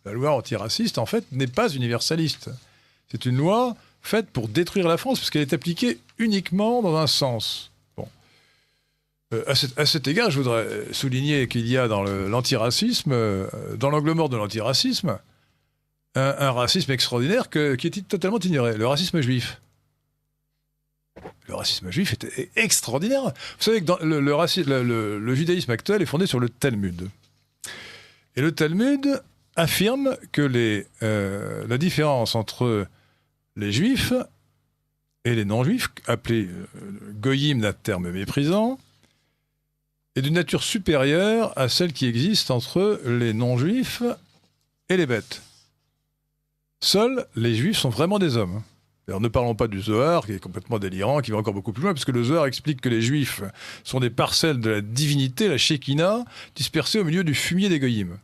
La loi antiraciste, en fait, n'est pas universaliste. C'est une loi faite pour détruire la France, parce qu'elle est appliquée uniquement dans un sens. Bon. À cet égard, je voudrais souligner qu'il y a dans l'antiracisme, dans l'angle mort de l'antiracisme, un racisme extraordinaire qui est totalement ignoré, le racisme juif. Le racisme juif est extraordinaire. Vous savez que le judaïsme actuel est fondé sur le Talmud. Et le Talmud affirme que la différence entre les juifs et les non-juifs, appelés goyim d'un terme méprisant, est d'une nature supérieure à celle qui existe entre les non-juifs et les bêtes. Seuls les juifs sont vraiment des hommes. Alors ne parlons pas du Zohar, qui est complètement délirant, qui va encore beaucoup plus loin, parce que le Zohar explique que les juifs sont des parcelles de la divinité, la Shekinah, dispersées au milieu du fumier des goyim.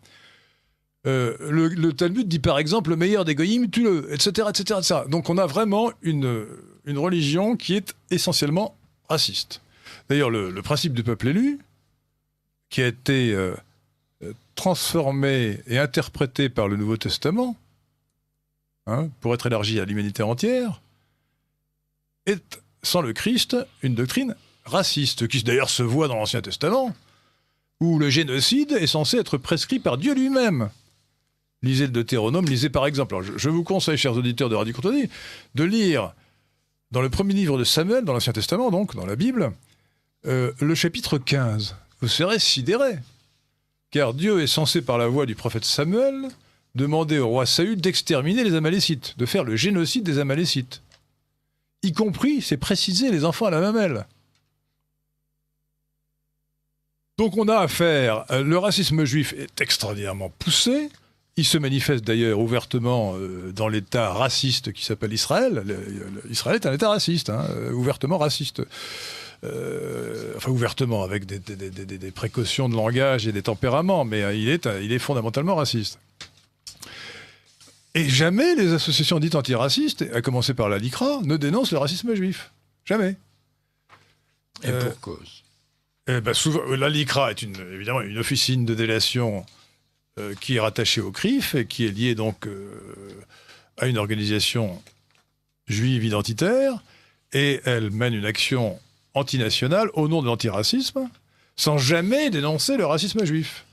Le Talmud dit par exemple le meilleur des goyim, tue-le, etc., etc., etc. Donc on a vraiment une religion qui est essentiellement raciste. D'ailleurs, le principe du peuple élu, qui a été transformé et interprété par le Nouveau Testament, pour être élargi à l'humanité entière, est, sans le Christ, une doctrine raciste, qui d'ailleurs se voit dans l'Ancien Testament, où le génocide est censé être prescrit par Dieu lui-même. Lisez le Deutéronome, lisez par exemple. Alors je vous conseille, chers auditeurs de Radio Contredit, de lire dans le premier livre de Samuel, dans l'Ancien Testament, donc, dans la Bible, le chapitre 15. Vous serez sidérés, car Dieu est censé, par la voix du prophète Samuel, demander au roi Saül d'exterminer les Amalécites, de faire le génocide des Amalécites. Y compris, c'est précisé, les enfants à la mamelle. Donc on a affaire, le racisme juif est extraordinairement poussé, il se manifeste d'ailleurs ouvertement dans l'État raciste qui s'appelle Israël. Israël est un État raciste, ouvertement raciste. Enfin ouvertement, avec des précautions de langage et des tempéraments, mais il est fondamentalement raciste. Et jamais les associations dites antiracistes, à commencer par la LICRA, ne dénoncent le racisme juif. Jamais. Et pour cause. Souvent, la LICRA est évidemment une officine de délation qui est rattachée au CRIF et qui est liée donc à une organisation juive identitaire, et elle mène une action antinationale au nom de l'antiracisme, sans jamais dénoncer le racisme juif.